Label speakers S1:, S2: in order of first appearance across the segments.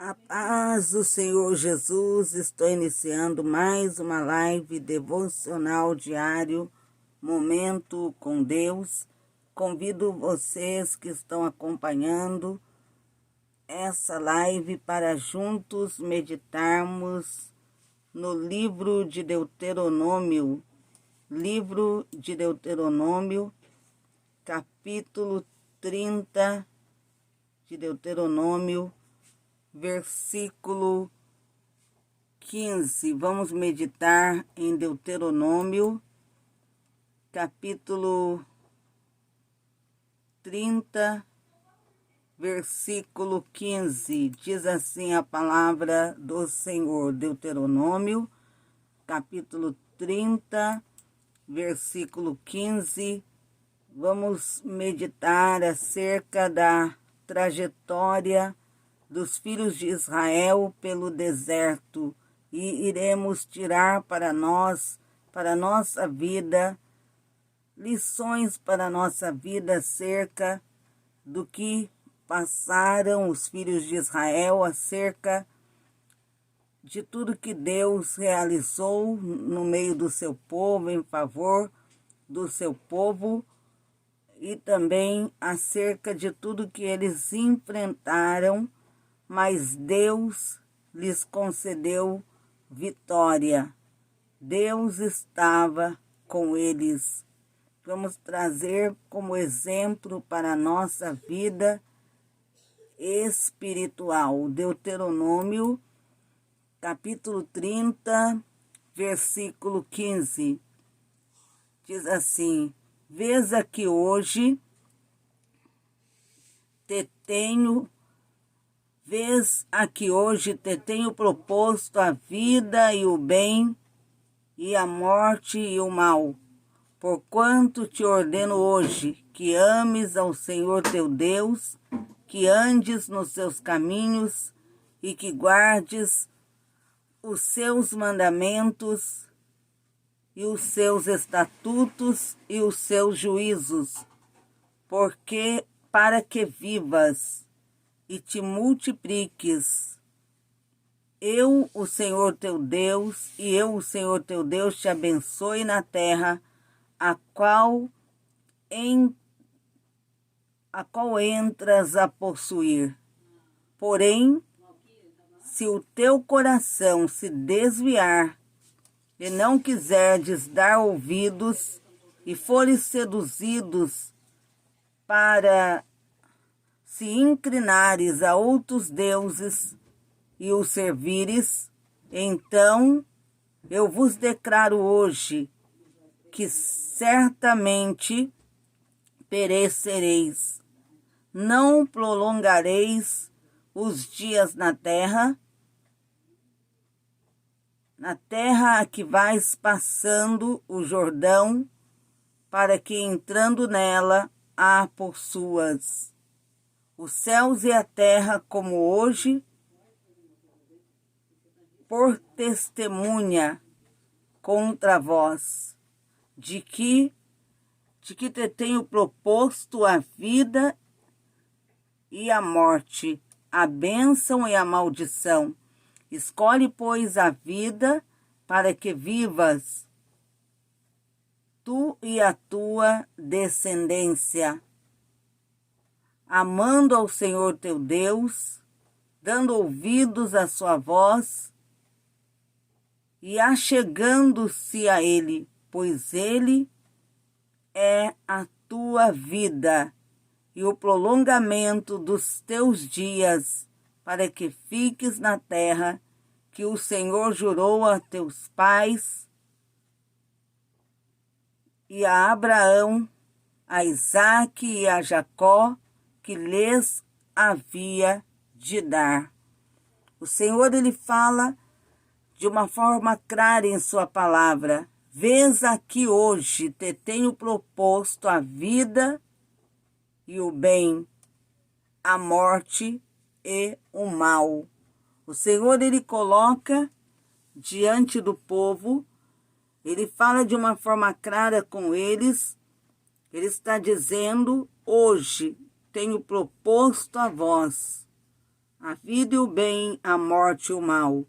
S1: A paz do Senhor Jesus, estou iniciando mais uma live devocional diário, Momento com Deus. Convido vocês que estão acompanhando essa live para juntos meditarmos no livro de Deuteronômio, capítulo 30 de Deuteronômio, versículo 15. Vamos meditar em Deuteronômio, capítulo 30, versículo 15. Diz assim a palavra do Senhor. Deuteronômio, capítulo 30, versículo 15. Vamos meditar acerca da trajetória dos filhos de Israel pelo deserto e iremos tirar para nós, para a nossa vida, lições para a nossa vida acerca do que passaram os filhos de Israel, acerca de tudo que Deus realizou no meio do seu povo, em favor do seu povo, e também acerca de tudo que eles enfrentaram, mas Deus lhes concedeu vitória. Deus estava com eles. Vamos trazer como exemplo para a nossa vida espiritual. Deuteronômio, capítulo 30, versículo 15. Diz assim: Vês aqui hoje te tenho proposto a vida e o bem, e a morte e o mal. Porquanto te ordeno hoje que ames ao Senhor teu Deus, que andes nos seus caminhos e que guardes os seus mandamentos e os seus estatutos e os seus juízos, para que vivas e te multipliques. Eu, o Senhor teu Deus, te abençoe na terra, a qual entras a possuir. Porém, se o teu coração se desviar e não quiserdes dar ouvidos e fores seduzidos para se inclinares a outros deuses e os servires, então eu vos declaro hoje que certamente perecereis. Não prolongareis os dias na terra a que vais passando o Jordão, para que entrando nela a possuas. Os céus e a terra, como hoje, por testemunha contra vós, de que te tenho proposto a vida e a morte, a bênção e a maldição. Escolhe, pois, a vida para que vivas, tu e a tua descendência, amando ao Senhor teu Deus, dando ouvidos à sua voz e achegando-se a Ele, pois Ele é a tua vida e o prolongamento dos teus dias, para que fiques na terra que o Senhor jurou a teus pais e a Abraão, a Isaque e a Jacó, que lhes havia de dar. O Senhor, Ele fala de uma forma clara em sua palavra: Vês aqui hoje, te tenho proposto a vida e o bem, a morte e o mal. O Senhor, Ele coloca diante do povo, Ele fala de uma forma clara com eles. Ele está dizendo: hoje tenho proposto a vós a vida e o bem, a morte e o mal.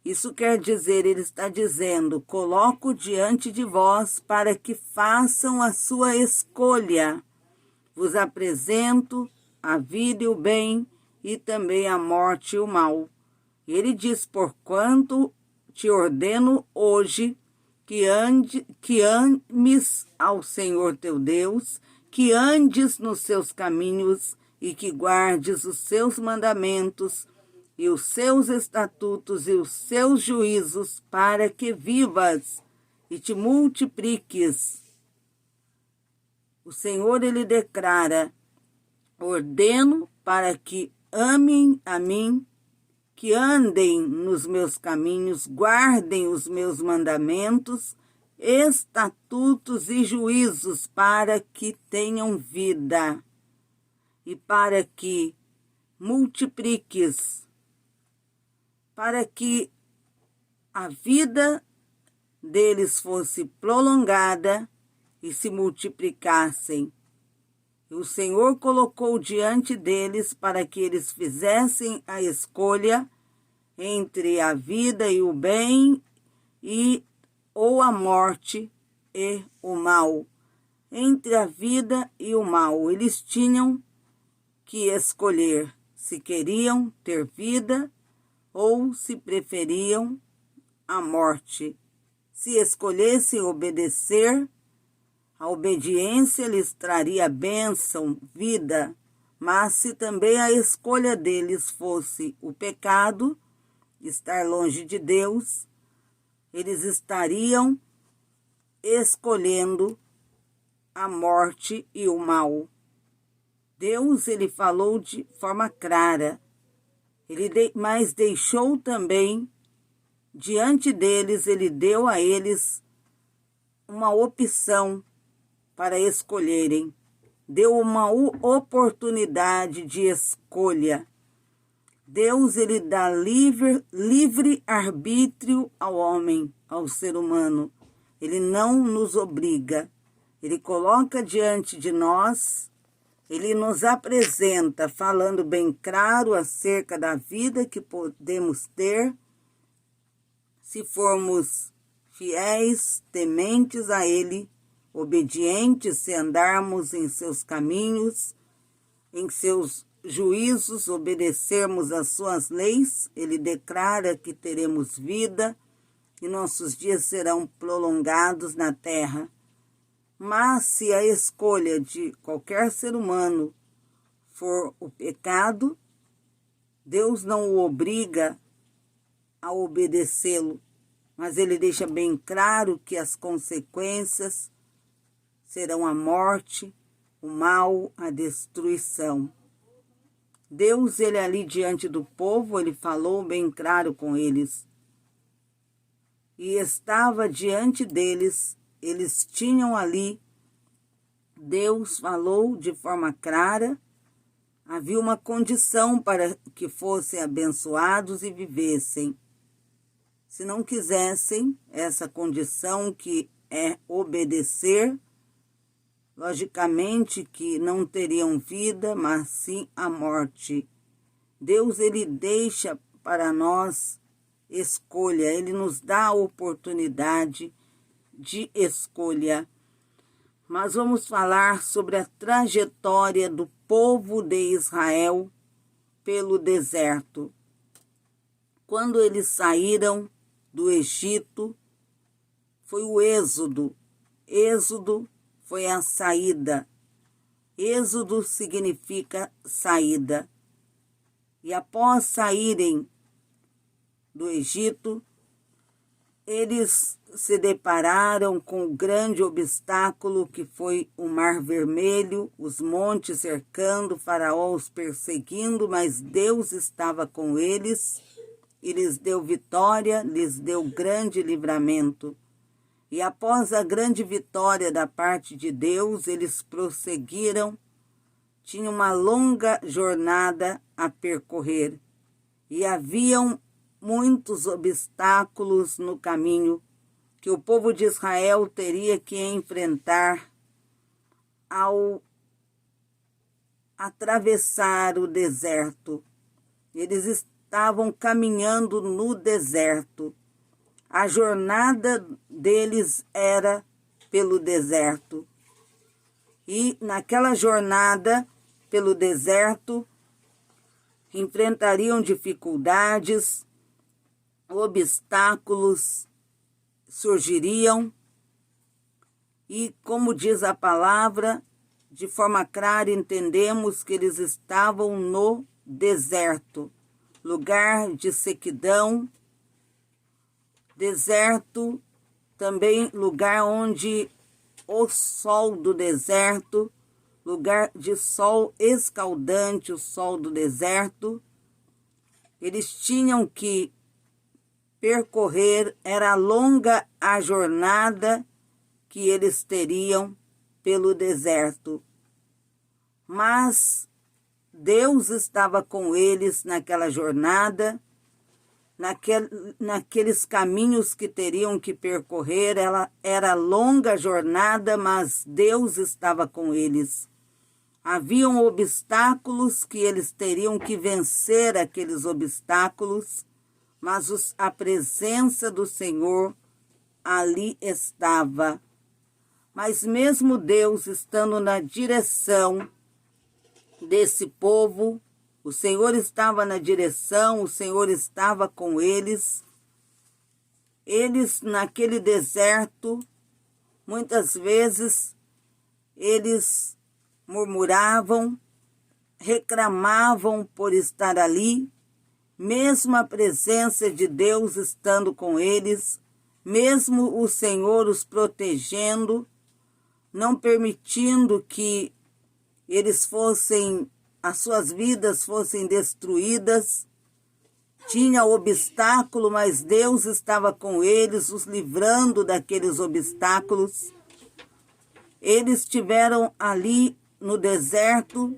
S1: Isso quer dizer, ele está dizendo, coloco diante de vós para que façam a sua escolha. Vos apresento a vida e o bem, e também a morte e o mal. Ele diz, porquanto te ordeno hoje que ames ao Senhor teu Deus, que andes nos seus caminhos e que guardes os seus mandamentos e os seus estatutos e os seus juízos, para que vivas e te multipliques. O Senhor, ele declara, ordeno para que amem a mim, que andem nos meus caminhos, guardem os meus mandamentos, estatutos e juízos, para que tenham vida e para que multipliques, para que a vida deles fosse prolongada e se multiplicassem. E o Senhor colocou diante deles para que eles fizessem a escolha entre a vida e o bem, ou a morte e o mal. Entre a vida e o mal, eles tinham que escolher se queriam ter vida ou se preferiam a morte. Se escolhessem obedecer, a obediência lhes traria bênção, vida, mas se também a escolha deles fosse o pecado, estar longe de Deus, eles estariam escolhendo a morte e o mal. Deus, ele falou de forma clara, mas deixou também, diante deles, ele deu a eles uma opção para escolherem. Deu uma oportunidade de escolha. Deus, ele dá livre arbítrio ao homem, ao ser humano. Ele não nos obriga. Ele coloca diante de nós, ele nos apresenta, falando bem claro acerca da vida que podemos ter, se formos fiéis, tementes a ele, obedientes, se andarmos em seus caminhos, em seus juízos, obedecermos às suas leis. Ele declara que teremos vida e nossos dias serão prolongados na terra. Mas se a escolha de qualquer ser humano for o pecado, Deus não o obriga a obedecê-lo, mas ele deixa bem claro que as consequências serão a morte, o mal, a destruição. Deus, ele ali diante do povo, ele falou bem claro com eles. E estava diante deles, eles tinham ali, Deus falou de forma clara, havia uma condição para que fossem abençoados e vivessem. Se não quisessem essa condição que é obedecer, logicamente que não teriam vida, mas sim a morte. Deus, ele deixa para nós escolha, ele nos dá a oportunidade de escolha. Mas vamos falar sobre a trajetória do povo de Israel pelo deserto. Quando eles saíram do Egito, foi o êxodo. Êxodo foi a saída. Êxodo significa saída. E após saírem do Egito, eles se depararam com o grande obstáculo que foi o Mar Vermelho, os montes cercando, Faraó os perseguindo, mas Deus estava com eles e lhes deu vitória, lhes deu grande livramento. E após a grande vitória da parte de Deus, eles prosseguiram, tinham uma longa jornada a percorrer e haviam muitos obstáculos no caminho que o povo de Israel teria que enfrentar ao atravessar o deserto. Eles estavam caminhando no deserto. A jornada deles era pelo deserto. E naquela jornada pelo deserto, enfrentariam dificuldades, obstáculos surgiriam. E, como diz a palavra, de forma clara entendemos que eles estavam no deserto, lugar de sequidão, deserto, também lugar onde o sol do deserto, lugar de sol escaldante, o sol do deserto, eles tinham que percorrer, era longa a jornada que eles teriam pelo deserto. Mas Deus estava com eles naquela jornada, naqueles caminhos que teriam que percorrer. Ela era longa jornada, mas Deus estava com eles. Haviam obstáculos que eles teriam que vencer aqueles obstáculos, mas a presença do Senhor ali estava. Mas mesmo Deus estando na direção desse povo, o Senhor estava na direção, o Senhor estava com eles. Eles, naquele deserto, muitas vezes, eles murmuravam, reclamavam por estar ali, mesmo a presença de Deus estando com eles, mesmo o Senhor os protegendo, não permitindo que eles as suas vidas fossem destruídas. Tinha obstáculo, mas Deus estava com eles, os livrando daqueles obstáculos. Eles estiveram ali no deserto.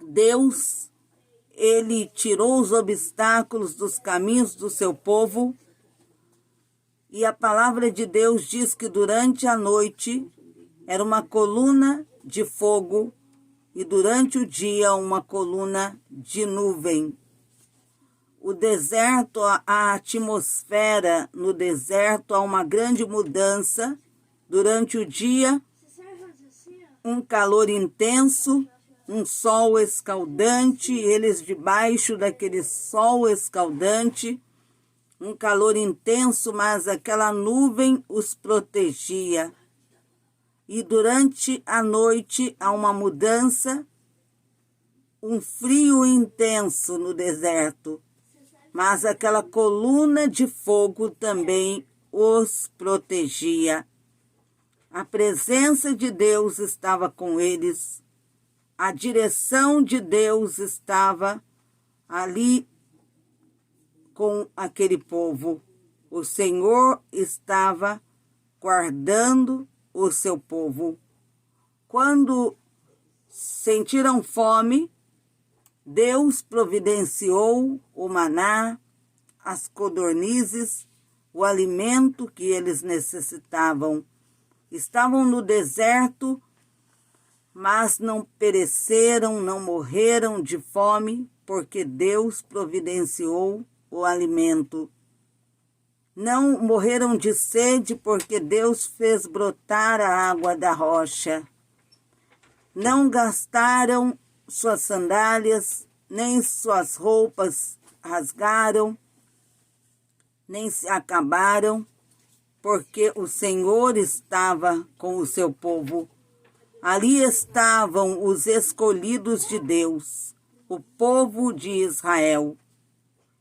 S1: Deus, Ele tirou os obstáculos dos caminhos do seu povo. E a palavra de Deus diz que durante a noite era uma coluna de fogo e durante o dia uma coluna de nuvem. O deserto, a atmosfera no deserto, há uma grande mudança. Durante o dia, um calor intenso, um sol escaldante, eles debaixo daquele sol escaldante, um calor intenso, mas aquela nuvem os protegia. E durante a noite há uma mudança, um frio intenso no deserto, mas aquela coluna de fogo também os protegia. A presença de Deus estava com eles, a direção de Deus estava ali com aquele povo. O Senhor estava guardando o seu povo. Quando sentiram fome, Deus providenciou o maná, as codornizes, o alimento que eles necessitavam. Estavam no deserto, mas não pereceram, não morreram de fome, porque Deus providenciou o alimento. Não morreram de sede, porque Deus fez brotar a água da rocha. Não gastaram suas sandálias, nem suas roupas rasgaram, nem se acabaram, porque o Senhor estava com o seu povo. Ali estavam os escolhidos de Deus, o povo de Israel.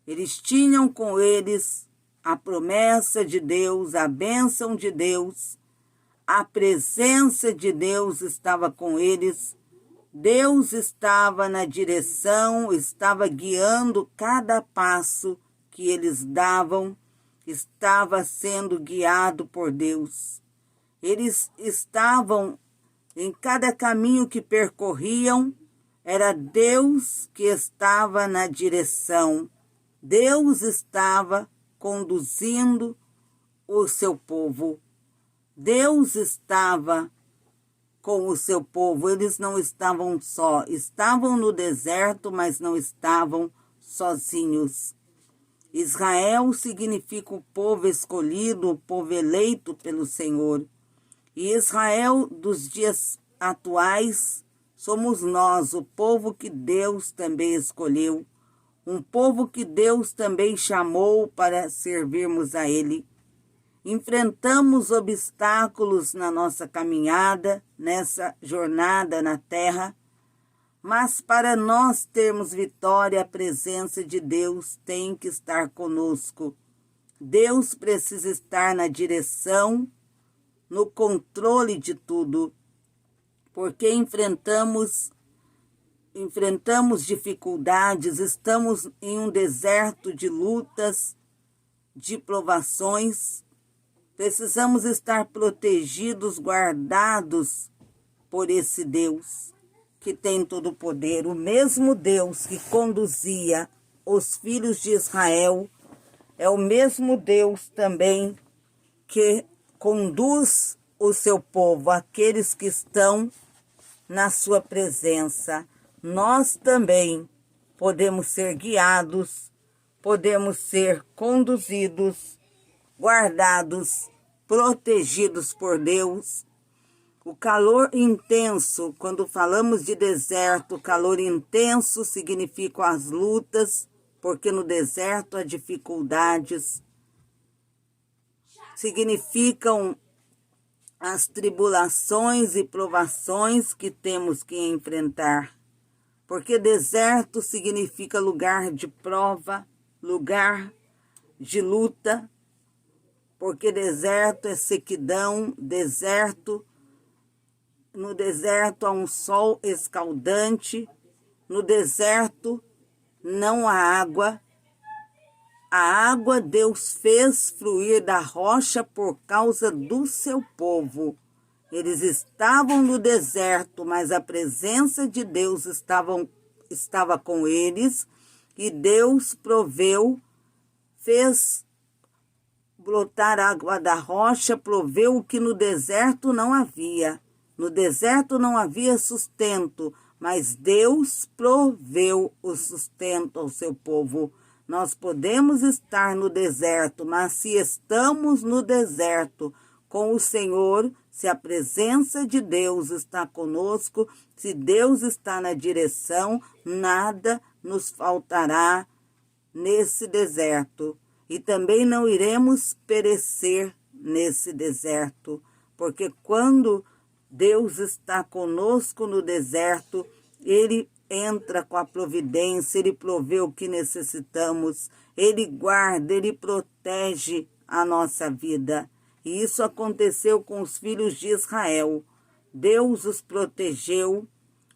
S1: Eles tinham com eles a promessa de Deus, a bênção de Deus, a presença de Deus estava com eles. Deus estava na direção, estava guiando cada passo que eles davam, estava sendo guiado por Deus. Eles estavam em cada caminho que percorriam, era Deus que estava na direção. Deus estava conduzindo o seu povo. Deus estava com o seu povo. Eles não estavam só. Estavam no deserto, mas não estavam sozinhos. Israel significa o povo escolhido, o povo eleito pelo Senhor. E Israel dos dias atuais somos nós, o povo que Deus também escolheu, um povo que Deus também chamou para servirmos a Ele. Enfrentamos obstáculos na nossa caminhada, nessa jornada na terra, mas para nós termos vitória, a presença de Deus tem que estar conosco. Deus precisa estar na direção, no controle de tudo, porque enfrentamos dificuldades, estamos em um deserto de lutas, de provações. Precisamos estar protegidos, guardados por esse Deus que tem todo o poder. O mesmo Deus que conduzia os filhos de Israel é o mesmo Deus também que conduz o seu povo, aqueles que estão na sua presença. Nós também podemos ser guiados, podemos ser conduzidos, guardados, protegidos por Deus. O calor intenso, quando falamos de deserto, calor intenso significa as lutas, porque no deserto há dificuldades, significam as tribulações e provações que temos que enfrentar. Porque deserto significa lugar de prova, lugar de luta, porque deserto é sequidão, no deserto há um sol escaldante, no deserto não há água. A água Deus fez fluir da rocha por causa do seu povo. Eles estavam no deserto, mas a presença de Deus estava com eles, e Deus proveu, fez brotar água da rocha, proveu o que no deserto não havia. No deserto não havia sustento, mas Deus proveu o sustento ao seu povo. Nós podemos estar no deserto, mas se estamos no deserto com o Senhor, se a presença de Deus está conosco, se Deus está na direção, nada nos faltará nesse deserto. E também não iremos perecer nesse deserto, porque quando Deus está conosco no deserto, Ele entra com a providência, Ele provê o que necessitamos, Ele guarda, Ele protege a nossa vida. E isso aconteceu com os filhos de Israel. Deus os protegeu,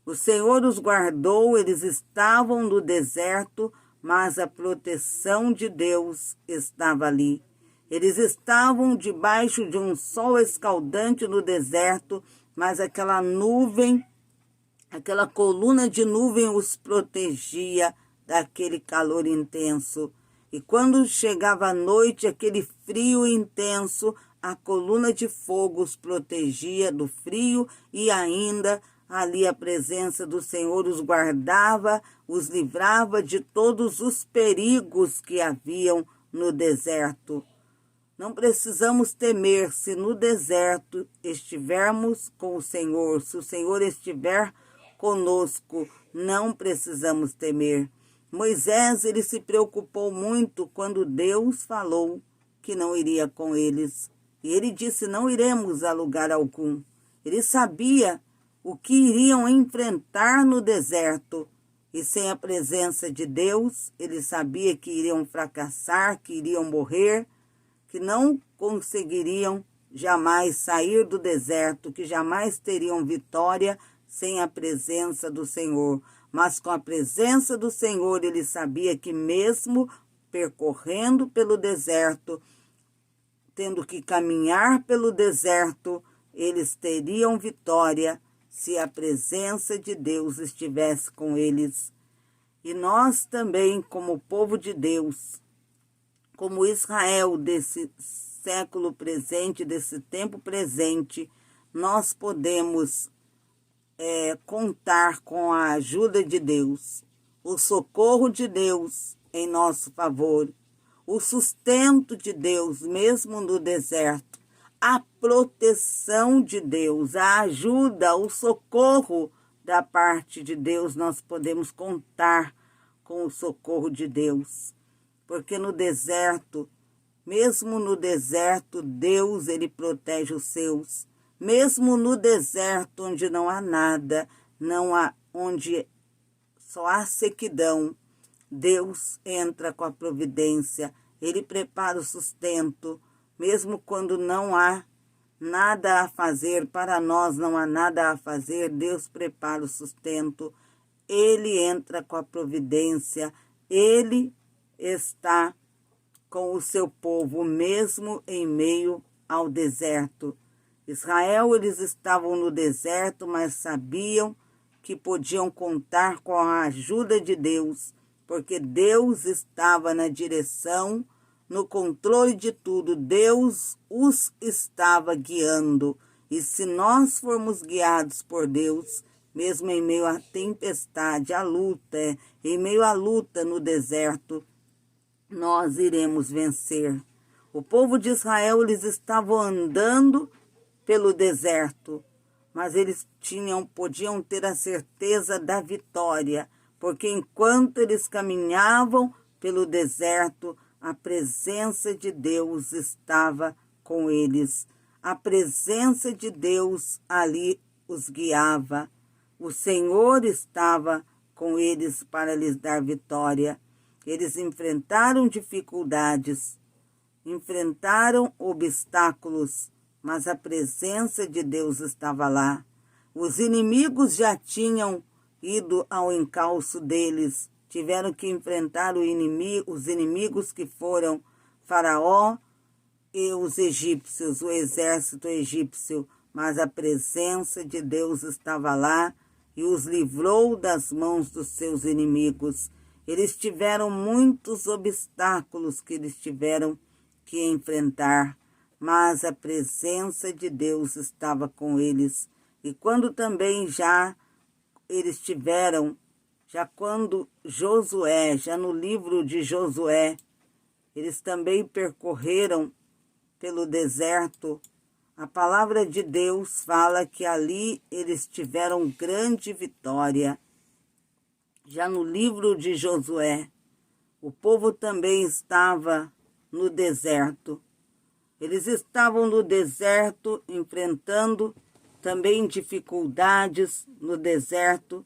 S1: o Senhor os guardou, eles estavam no deserto, mas a proteção de Deus estava ali. Eles estavam debaixo de um sol escaldante no deserto, mas aquela nuvem, aquela coluna de nuvem os protegia daquele calor intenso. E quando chegava a noite, aquele frio intenso, a coluna de fogo os protegia do frio, e ainda ali a presença do Senhor os guardava, os livrava de todos os perigos que haviam no deserto. Não precisamos temer se no deserto estivermos com o Senhor, se o Senhor estiver conosco, não precisamos temer. Moisés, ele se preocupou muito quando Deus falou que não iria com eles. E ele disse, não iremos a lugar algum. Ele sabia o que iriam enfrentar no deserto. E sem a presença de Deus, ele sabia que iriam fracassar, que iriam morrer, que não conseguiriam jamais sair do deserto, que jamais teriam vitória sem a presença do Senhor. Mas com a presença do Senhor, ele sabia que mesmo percorrendo pelo deserto, tendo que caminhar pelo deserto, eles teriam vitória se a presença de Deus estivesse com eles. E nós também, como povo de Deus, como Israel desse século presente, desse tempo presente, nós podemos contar com a ajuda de Deus. o socorro de Deus em nosso favor, o sustento de Deus, mesmo no deserto, a proteção de Deus, a ajuda, o socorro da parte de Deus. Nós podemos contar com o socorro de Deus, porque no deserto, mesmo no deserto, Deus, ele protege os seus. Mesmo no deserto, onde não há nada, onde só há sequidão, Deus entra com a providência, ele prepara o sustento, mesmo quando não há nada a fazer, para nós não há nada a fazer, Deus prepara o sustento, ele entra com a providência, ele está com o seu povo, mesmo em meio ao deserto. Israel, eles estavam no deserto, mas sabiam que podiam contar com a ajuda de Deus, porque Deus estava na direção, no controle de tudo. Deus os estava guiando. E se nós formos guiados por Deus, mesmo em meio à tempestade, à luta, em meio à luta no deserto, nós iremos vencer. O povo de Israel, eles estavam andando pelo deserto, mas eles podiam ter a certeza da vitória, porque enquanto eles caminhavam pelo deserto, a presença de Deus estava com eles. A presença de Deus ali os guiava. O Senhor estava com eles para lhes dar vitória. Eles enfrentaram dificuldades, enfrentaram obstáculos, mas a presença de Deus estava lá. Os inimigos já tinham ido ao encalço deles, tiveram que enfrentar os inimigos que foram Faraó e os egípcios, o exército egípcio, mas a presença de Deus estava lá e os livrou das mãos dos seus inimigos. Eles tiveram muitos obstáculos que eles tiveram que enfrentar, mas a presença de Deus estava com eles. E quando também eles tiveram, quando Josué, no livro de Josué, eles também percorreram pelo deserto, a palavra de Deus fala que ali eles tiveram grande vitória. Já no livro de Josué, o povo também estava no deserto. Eles estavam no deserto, enfrentando também dificuldades no deserto.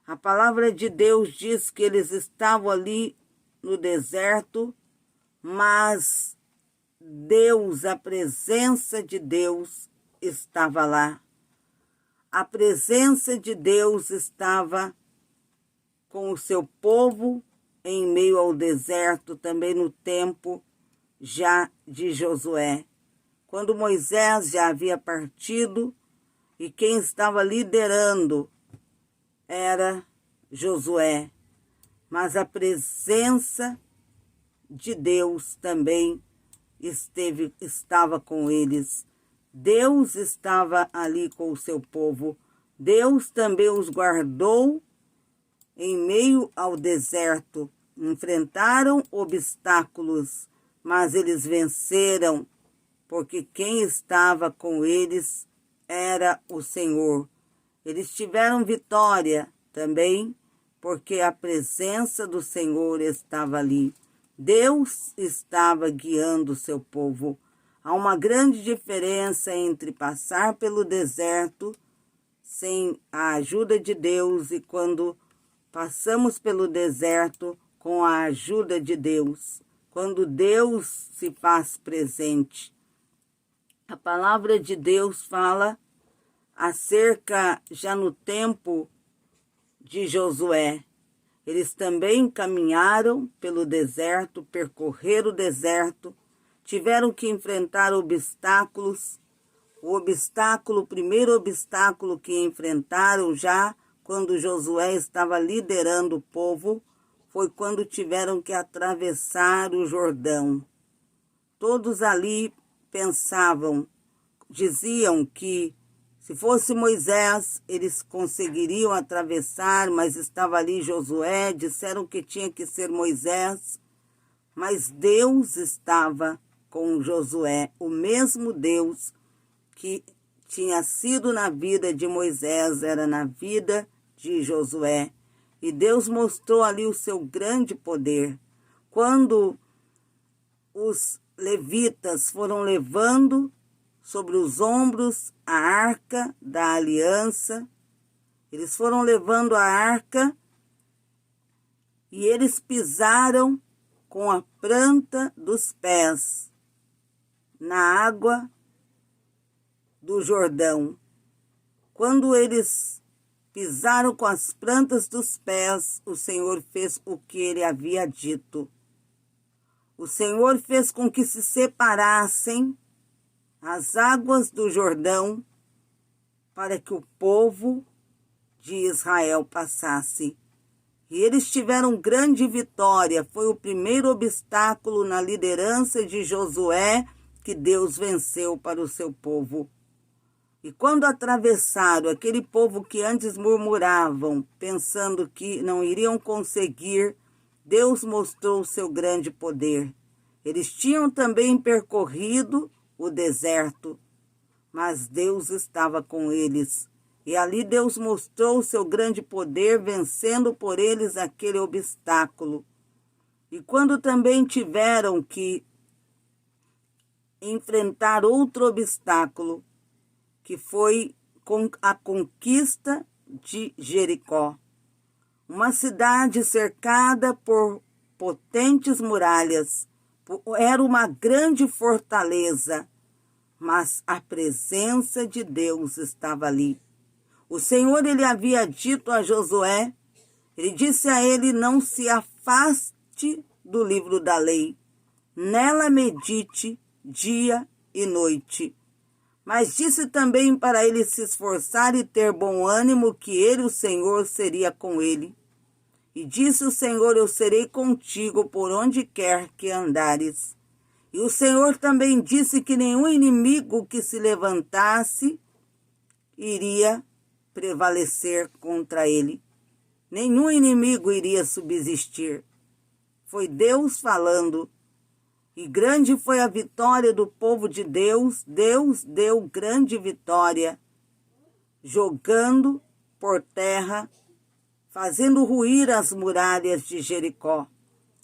S1: A palavra de Deus diz que eles estavam ali no deserto, mas Deus, a presença de Deus estava lá. A presença de Deus estava com o seu povo em meio ao deserto, também no tempo já de Josué. Quando Moisés já havia partido e quem estava liderando era Josué. Mas a presença de Deus também estava com eles. Deus estava ali com o seu povo. Deus também os guardou em meio ao deserto. Enfrentaram obstáculos, mas eles venceram, porque quem estava com eles era o Senhor. Eles tiveram vitória também, porque a presença do Senhor estava ali. Deus estava guiando o seu povo. Há uma grande diferença entre passar pelo deserto sem a ajuda de Deus e quando passamos pelo deserto com a ajuda de Deus. Quando Deus se faz presente. A palavra de Deus fala acerca, já no tempo de Josué. Eles também caminharam pelo deserto, percorreram o deserto, tiveram que enfrentar obstáculos. O primeiro obstáculo que enfrentaram já quando Josué estava liderando o povo, foi quando tiveram que atravessar o Jordão. Todos ali diziam que Se fosse Moisés, eles conseguiriam atravessar, mas estava ali Josué, disseram que tinha que ser Moisés, mas Deus estava com Josué, o mesmo Deus que tinha sido na vida de Moisés, era na vida de Josué. E Deus mostrou ali o seu grande poder. Quando os levitas foram levando sobre os ombros a arca da aliança, eles foram levando a arca e eles pisaram com a planta dos pés na água do Jordão. Quando eles pisaram com as plantas dos pés, o Senhor fez o que ele havia dito. O Senhor fez com que se separassem as águas do Jordão para que o povo de Israel passasse. E eles tiveram grande vitória. Foi o primeiro obstáculo na liderança de Josué que Deus venceu para o seu povo. E quando atravessaram, aquele povo que antes murmuravam, pensando que não iriam conseguir, Deus mostrou o seu grande poder. Eles tinham também percorrido o deserto, mas Deus estava com eles. E ali Deus mostrou o seu grande poder, vencendo por eles aquele obstáculo. E quando também tiveram que enfrentar outro obstáculo, que foi a conquista de Jericó. Uma cidade cercada por potentes muralhas. Era uma grande fortaleza, mas a presença de Deus estava ali. O Senhor, ele havia dito a Josué, ele disse a ele, não se afaste do livro da lei, nela medite dia e noite. Mas disse também para ele se esforçar e ter bom ânimo, que ele, o Senhor, seria com ele. E disse o Senhor, eu serei contigo por onde quer que andares. E o Senhor também disse que nenhum inimigo que se levantasse iria prevalecer contra ele. Nenhum inimigo iria subsistir. Foi Deus falando. E grande foi a vitória do povo de Deus. Deus deu grande vitória, jogando por terra, fazendo ruir as muralhas de Jericó.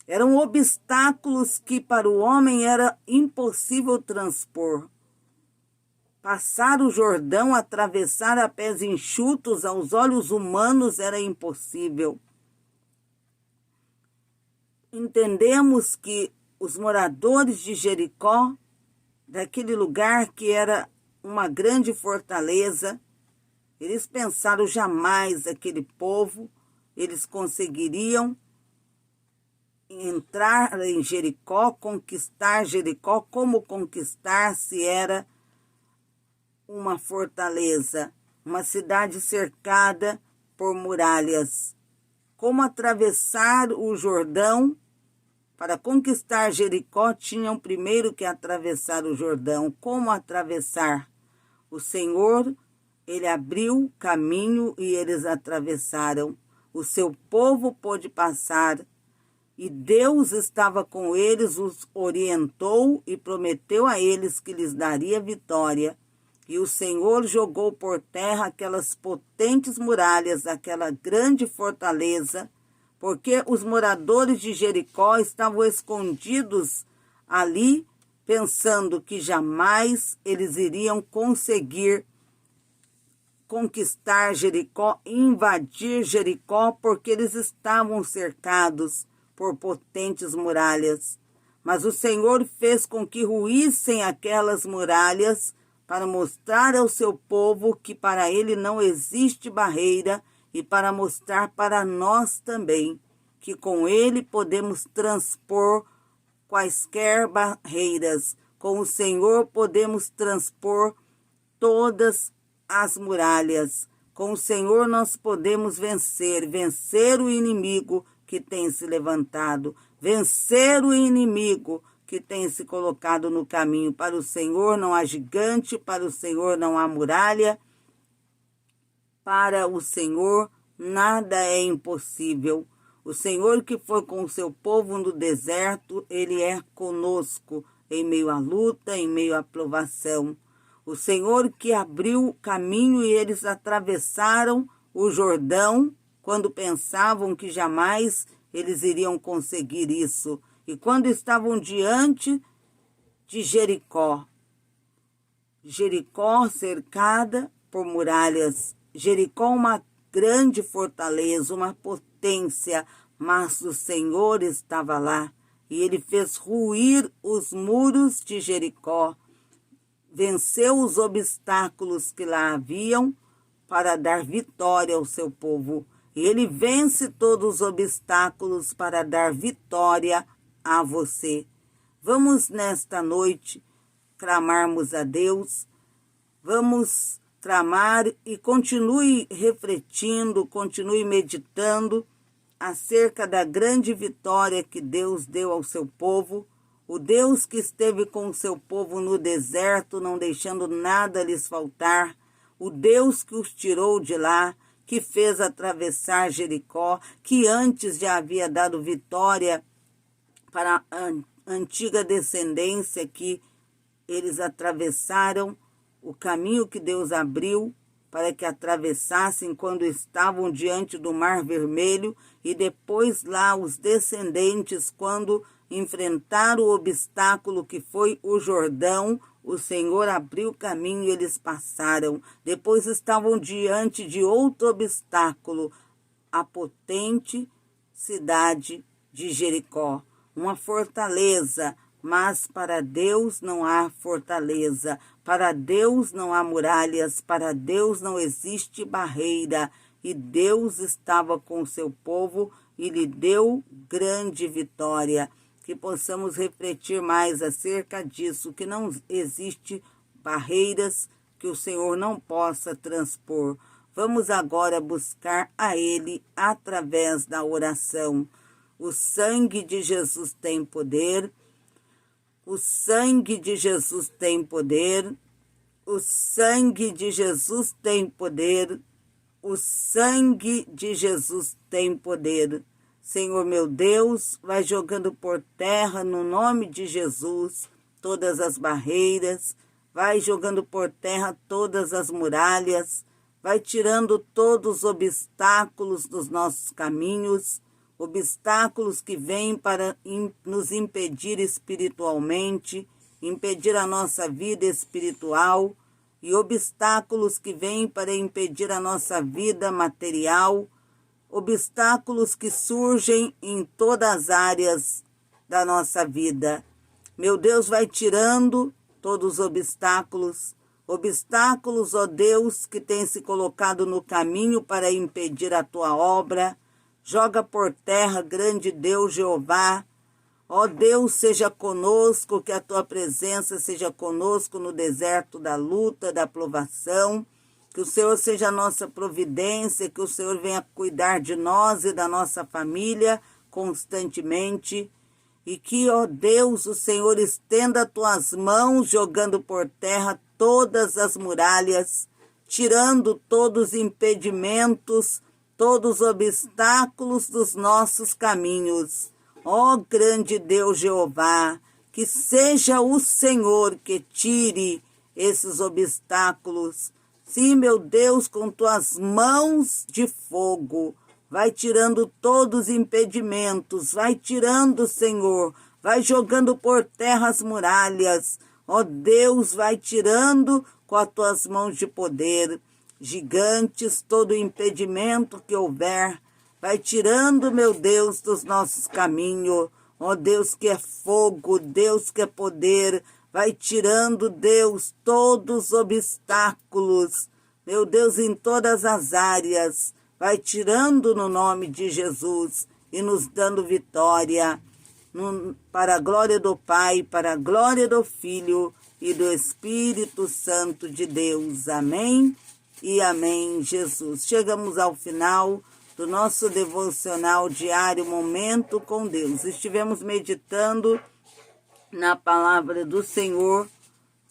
S1: Eram obstáculos que para o homem era impossível transpor. Passar o Jordão, atravessar a pés enxutos, aos olhos humanos era impossível. Entendemos que os moradores de Jericó, daquele lugar que era uma grande fortaleza, eles pensaram jamais aquele povo, eles conseguiriam entrar em Jericó, conquistar Jericó. Como conquistar se era uma fortaleza, uma cidade cercada por muralhas? Como atravessar o Jordão? Para conquistar Jericó, tinham primeiro que atravessar o Jordão. Como atravessar? O Senhor, ele abriu caminho e eles atravessaram. O seu povo pôde passar. E Deus estava com eles, os orientou e prometeu a eles que lhes daria vitória. E o Senhor jogou por terra aquelas potentes muralhas, aquela grande fortaleza, porque os moradores de Jericó estavam escondidos ali, pensando que jamais eles iriam conseguir conquistar Jericó, invadir Jericó, porque eles estavam cercados por potentes muralhas. Mas o Senhor fez com que ruíssem aquelas muralhas para mostrar ao seu povo que para ele não existe barreira, e para mostrar para nós também que com ele podemos transpor quaisquer barreiras. Com o Senhor podemos transpor todas as muralhas. Com o Senhor nós podemos vencer o inimigo que tem se levantado, vencer o inimigo que tem se colocado no caminho. Para o Senhor não há gigante, para o Senhor não há muralha, Para o Senhor, nada é impossível. O Senhor que foi com o seu povo no deserto, Ele é conosco em meio à luta, em meio à provação. O Senhor que abriu o caminho e eles atravessaram o Jordão quando pensavam que jamais eles iriam conseguir isso. E quando estavam diante de Jericó, Jericó cercada por muralhas, Jericó uma grande fortaleza, uma potência, mas o Senhor estava lá e ele fez ruir os muros de Jericó, venceu os obstáculos que lá haviam para dar vitória ao seu povo. E ele vence todos os obstáculos para dar vitória a você. Vamos nesta noite clamarmos a Deus, vamos clamar e continue refletindo, continue meditando acerca da grande vitória que Deus deu ao seu povo, o Deus que esteve com o seu povo no deserto, não deixando nada lhes faltar, o Deus que os tirou de lá, que fez atravessar Jericó, que antes já havia dado vitória para a antiga descendência, que eles atravessaram o caminho que Deus abriu para que atravessassem quando estavam diante do Mar Vermelho, e depois lá os descendentes, quando enfrentaram o obstáculo que foi o Jordão, o Senhor abriu o caminho e eles passaram. Depois estavam diante de outro obstáculo, a potente cidade de Jericó, uma fortaleza, mas para Deus não há fortaleza, para Deus não há muralhas, para Deus não existe barreira. E Deus estava com o seu povo e lhe deu grande vitória. Que possamos refletir mais acerca disso, que não existe barreiras que o Senhor não possa transpor. Vamos agora buscar a Ele através da oração. O sangue de Jesus tem poder. O sangue de Jesus tem poder, o sangue de Jesus tem poder, o sangue de Jesus tem poder. Senhor meu Deus, vai jogando por terra no nome de Jesus todas as barreiras, vai jogando por terra todas as muralhas, vai tirando todos os obstáculos dos nossos caminhos, obstáculos que vêm para nos impedir espiritualmente, impedir a nossa vida espiritual, e obstáculos que vêm para impedir a nossa vida material, obstáculos que surgem em todas as áreas da nossa vida. Meu Deus, vai tirando todos os obstáculos, ó Deus, que tem se colocado no caminho para impedir a tua obra. Joga por terra, grande Deus Jeová. Ó Deus, seja conosco, que a tua presença seja conosco no deserto da luta, da provação. Que o Senhor seja a nossa providência, que o Senhor venha cuidar de nós e da nossa família constantemente. E que, ó Deus, o Senhor estenda as tuas mãos, jogando por terra todas as muralhas, tirando todos os impedimentos, todos os obstáculos dos nossos caminhos. Ó grande Deus Jeová, que seja o Senhor que tire esses obstáculos. Sim, meu Deus, com tuas mãos de fogo, vai tirando todos os impedimentos, vai tirando, Senhor, vai jogando por terra as muralhas. Ó Deus, vai tirando com as tuas mãos de poder, gigantes, todo impedimento que houver, vai tirando, meu Deus, dos nossos caminhos. Ó Deus que é fogo, Deus que é poder, vai tirando, Deus, todos os obstáculos, meu Deus, em todas as áreas, vai tirando no nome de Jesus e nos dando vitória, para a glória do Pai, para a glória do Filho e do Espírito Santo de Deus. Amém e amém, Jesus. Chegamos ao final do nosso devocional diário Momento com Deus. Estivemos meditando na palavra do Senhor,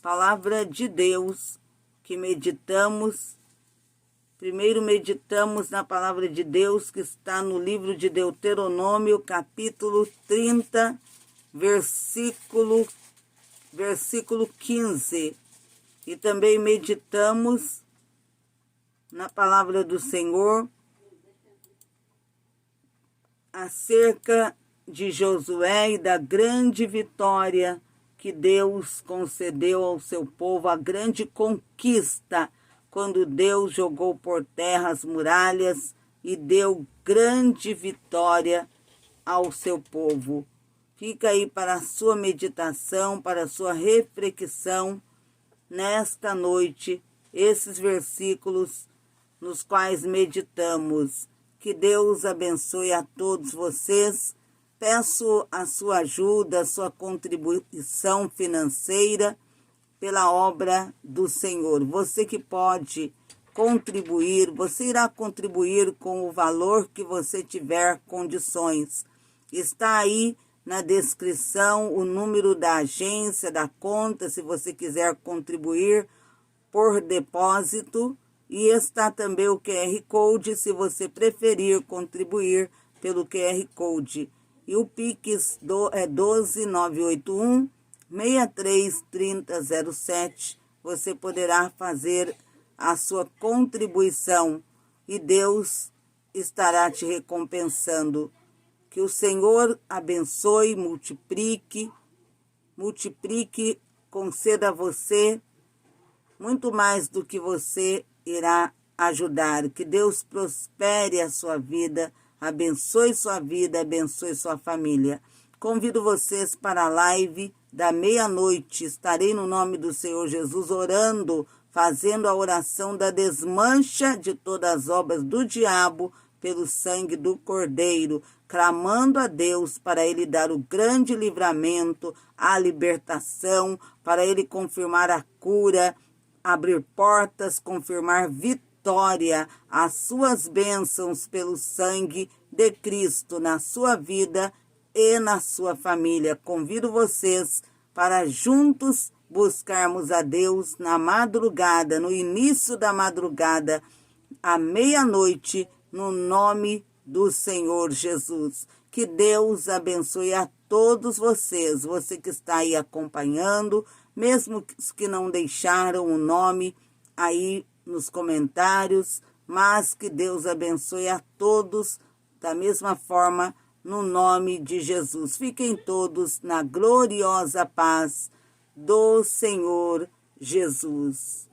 S1: palavra de Deus, que meditamos Primeiro meditamos na palavra de Deus que está no livro de Deuteronômio, capítulo 30, versículo 15. E também meditamos na palavra do Senhor acerca de Josué e da grande vitória que Deus concedeu ao seu povo, a grande conquista, quando Deus jogou por terra as muralhas e deu grande vitória ao seu povo. Fica aí para a sua meditação, para a sua reflexão nesta noite, esses versículos nos quais meditamos. Que Deus abençoe a todos vocês. Peço a sua ajuda, a sua contribuição financeira pela obra do Senhor. Você que pode contribuir, você irá contribuir com o valor que você tiver condições. Está aí na descrição o número da agência, da conta, se você quiser contribuir por depósito. E está também o QR Code, se você preferir contribuir pelo QR Code. E o Pix é 12981 633007. Você poderá fazer a sua contribuição e Deus estará te recompensando. Que o Senhor abençoe, multiplique, conceda a você muito mais do que você irá ajudar. Que Deus prospere a sua vida, abençoe sua vida, abençoe sua família. Convido vocês para a live da meia-noite. Estarei no nome do Senhor Jesus orando, fazendo a oração da desmancha de todas as obras do diabo pelo sangue do Cordeiro, clamando a Deus para Ele dar o grande livramento, a libertação, para Ele confirmar a cura, abrir portas, confirmar vitória, as suas bênçãos pelo sangue de Cristo na sua vida e na sua família. Convido vocês para juntos buscarmos a Deus na madrugada, no início da madrugada, à meia-noite, no nome do Senhor Jesus. Que Deus abençoe a todos vocês, você que está aí acompanhando, mesmo os que não deixaram o nome aí nos comentários, mas que Deus abençoe a todos da mesma forma, no nome de Jesus. Fiquem todos na gloriosa paz do Senhor Jesus.